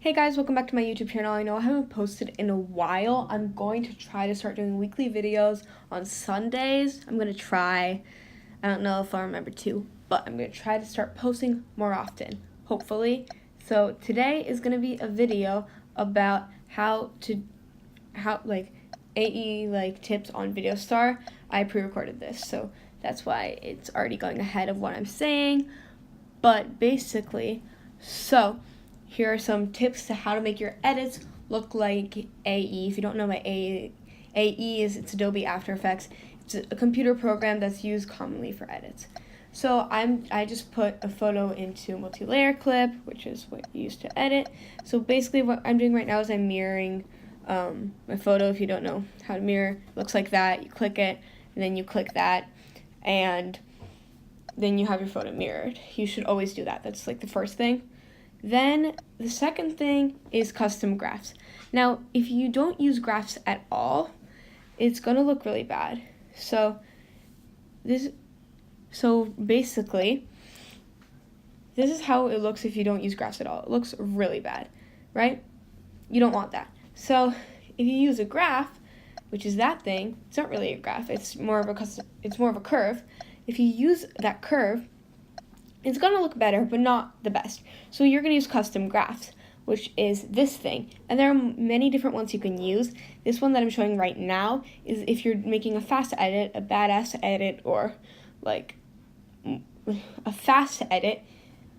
Hey guys, welcome back to my YouTube channel. I know I haven't posted in a while. I'm going to try to start doing weekly videos on Sundays. I'm going to try. I don't know if I'll remember to, but I'm going to try to start posting more often, hopefully. So today is going to be a video about how AE tips on VIDEOSTAR. I pre-recorded this, so that's why it's already going ahead of what I'm saying. But basically, here are some tips to how to make your edits look like AE. If you don't know what AE is, it's Adobe After Effects. It's a computer program that's used commonly for edits. So I just put a photo into multi-layer clip, which is what you use to edit. So basically what I'm doing right now is I'm mirroring my photo. If you don't know how to mirror, it looks like that. You click it, and then you click that, and then you have your photo mirrored. You should always do that. That's like the first thing. Then the second thing is custom graphs. Now, if you don't use graphs at all, it's gonna look really bad. So basically, this is how it looks if you don't use graphs at all. It looks really bad, right? You don't want that. So if you use a graph, which is that thing, it's not really a graph. It's more of a curve. If you use that curve, it's going to look better, but not the best. So you're going to use custom graphs, which is this thing. And there are many different ones you can use. This one that I'm showing right now is if you're making a fast edit, a badass edit, or like a fast edit,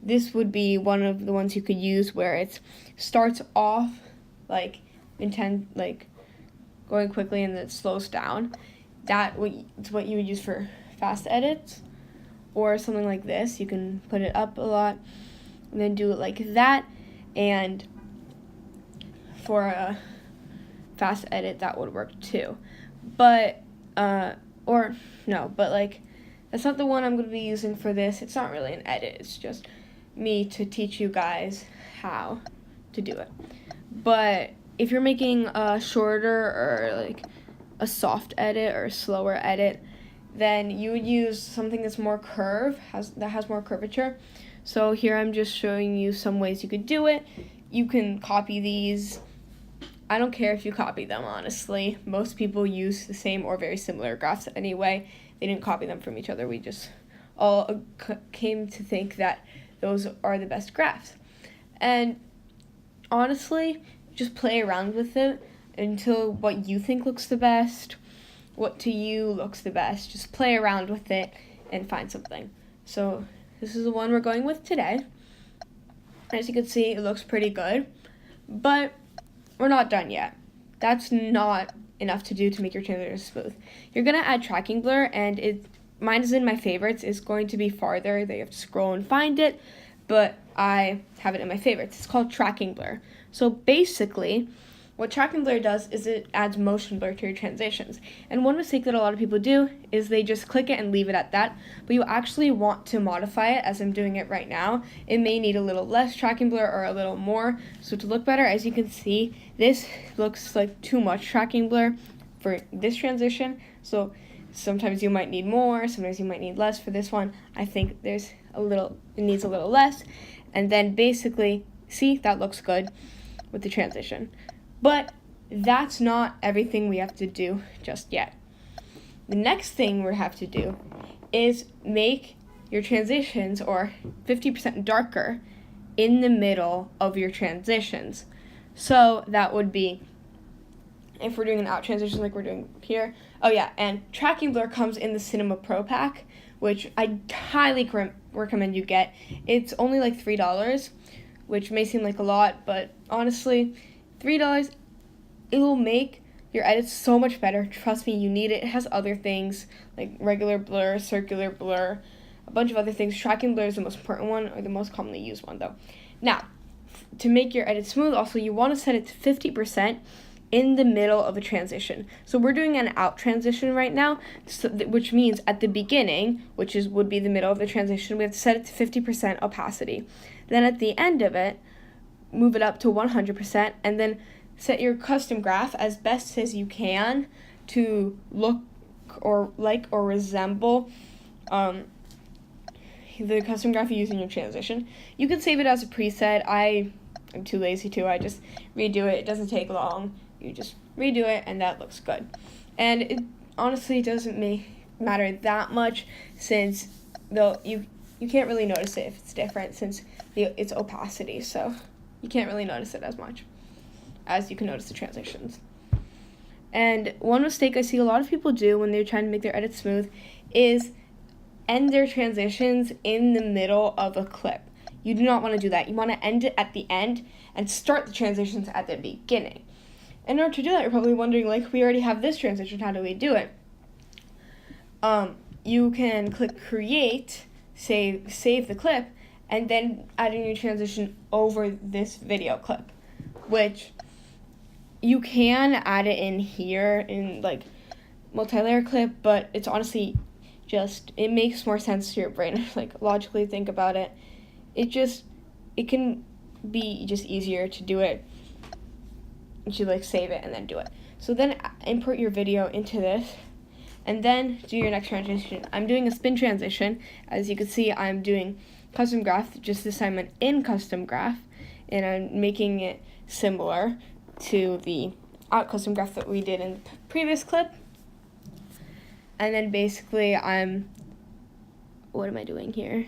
this would be one of the ones you could use where it starts off like going quickly and then it slows down. It's what you would use for fast edits. Or something like this, you can put it up a lot and then do it like that. And for a fast edit, that would work too. But that's not the one I'm going to be using for this. It's not really an edit. It's just me to teach you guys how to do it. But if you're making a shorter or like a soft edit or a slower edit, then you would use something that's more that has more curvature. So here I'm just showing you some ways you could do it. You can copy these. I don't care if you copy them, honestly. Most people use the same or very similar graphs anyway. They didn't copy them from each other. We just all came to think that those are the best graphs. And honestly, just play around with it until what you think looks the best. What to you looks the best. Just play around with it and find something. So this is the one we're going with today. As you can see, it looks pretty good, but we're not done yet. That's not enough to do to make your transition smooth. You're gonna add tracking blur, and mine is in my favorites. It's going to be farther. They have to scroll and find it, but I have it in my favorites. It's called tracking blur. So basically, what tracking blur does is it adds motion blur to your transitions. And one mistake that a lot of people do is they just click it and leave it at that, but you actually want to modify it as I'm doing it right now. It may need a little less tracking blur or a little more. So to look better, as you can see, this looks like too much tracking blur for this transition. So sometimes you might need more, sometimes you might need less for this one. I think it needs a little less. And then basically, see, that looks good with the transition. But that's not everything we have to do just yet. The next thing we have to do is make your transitions or 50% darker in the middle of your transitions. So that would be, if we're doing an out transition like we're doing here. Oh yeah, and tracking blur comes in the Cinema Pro pack, which I highly recommend you get. It's only like $3, which may seem like a lot, but honestly, $3, it will make your edits so much better. Trust me, you need it. It has other things like regular blur, circular blur, a bunch of other things. Tracking blur is the most important one, or the most commonly used one though. Now, to make your edit smooth, also you want to set it to 50% in the middle of a transition. So we're doing an out transition right now, which means at the beginning, which would be the middle of the transition, we have to set it to 50% opacity. Then at the end of it, move it up to 100%, and then set your custom graph as best as you can to look or resemble the custom graph you use in your transition. You can save it as a preset. I I'm too lazy to. I just redo it. It doesn't take long. You just redo it, and that looks good. And it honestly doesn't matter that much, since though you can't really notice it if it's different, since it's opacity, so you can't really notice it as much as you can notice the transitions. And one mistake I see a lot of people do when they're trying to make their edits smooth is end their transitions in the middle of a clip. You do not want to do that. You want to end it at the end and start the transitions at the beginning. In order to do that, you're probably wondering, like, we already have this transition, how do we do it? You can click create, save the clip, and then add a new transition over this video clip, which you can add it in here in like multi-layer clip, but it's honestly just, it makes more sense to your brain. Like, logically think about it. It can be just easier to do it. You should like save it and then do it. So then import your video into this, and then do your next transition. I'm doing a spin transition. As you can see, I'm doing custom graph, just this time an in custom graph, and I'm making it similar to the out custom graph that we did in the previous clip. And then basically what am I doing here?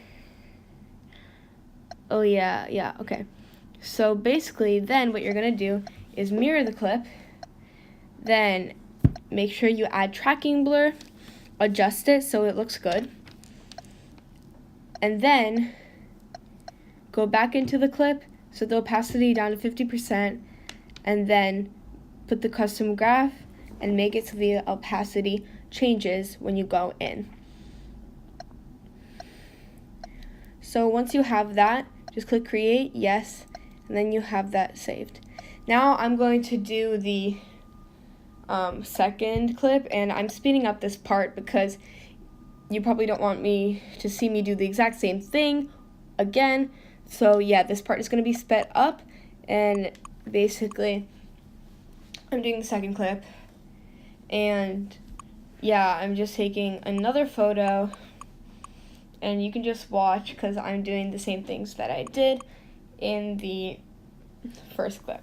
Oh yeah, okay. So basically then what you're gonna do is mirror the clip, then make sure you add tracking blur, adjust it so it looks good, and then go back into the clip, so the opacity down to 50%, and then put the custom graph and make it so the opacity changes when you go in. So once you have that, just click create, yes, and then you have that saved. Now I'm going to do the second clip, and I'm speeding up this part because you probably don't want me to see me do the exact same thing again. So yeah, this part is going to be sped up, and basically I'm doing the second clip, and yeah, I'm just taking another photo, and you can just watch because I'm doing the same things that I did in the first clip.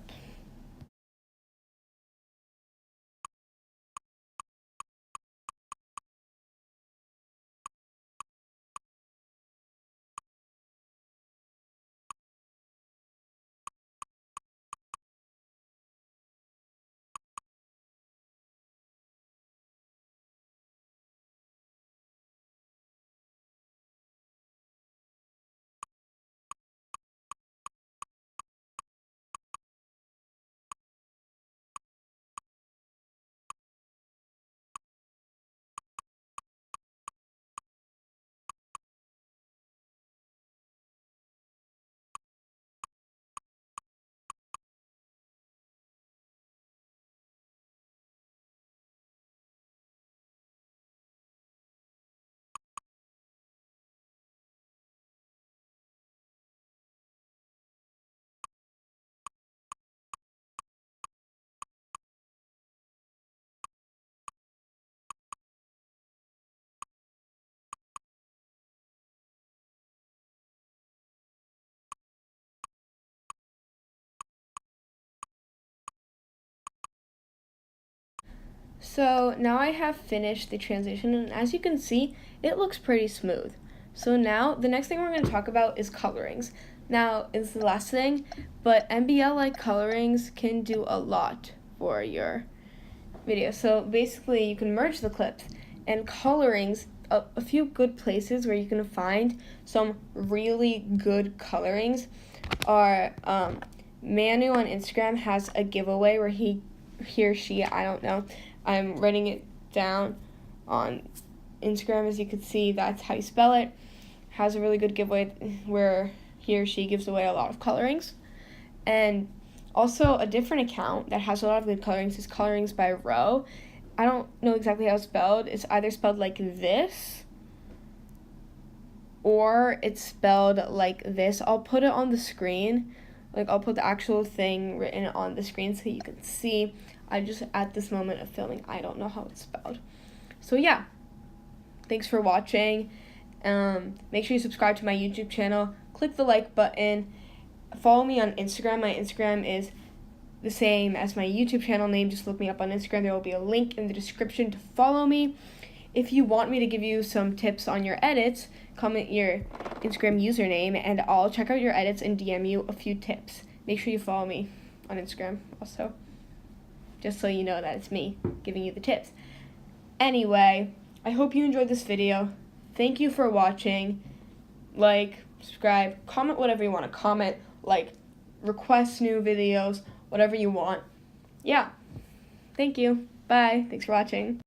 So now I have finished the transition, and as you can see, it looks pretty smooth. So now the next thing we're going to talk about is colorings. Now it's the last thing, but MBL-like colorings can do a lot for your video. So basically you can merge the clips, and colorings, a few good places where you can find some really good colorings are Manu on Instagram has a giveaway where he or she, I don't know, I'm writing it down on Instagram. As you can see, that's how you spell it. Has a really good giveaway where he or she gives away a lot of colorings. And also a different account that has a lot of good colorings is Colorings by Row. I don't know exactly how it's spelled. It's either spelled like this or it's spelled like this. I'll put it on the screen. Like, I'll put the actual thing written on the screen so you can see. I just, at this moment of filming, I don't know how it's spelled. So yeah, thanks for watching. Make sure you subscribe to my YouTube channel. Click the like button. follow me on Instagram. My Instagram is the same as my YouTube channel name. Just look me up on Instagram. There will be a link in the description to follow me. If you want me to give you some tips on your edits, comment your Instagram username and I'll check out your edits and DM you a few tips. Make sure you follow me on Instagram also, just so you know that it's me giving you the tips. Anyway, I hope you enjoyed this video. Thank you for watching. Like, subscribe, comment whatever you want to comment, like, request new videos, whatever you want. Yeah. Thank you. Bye. Thanks for watching.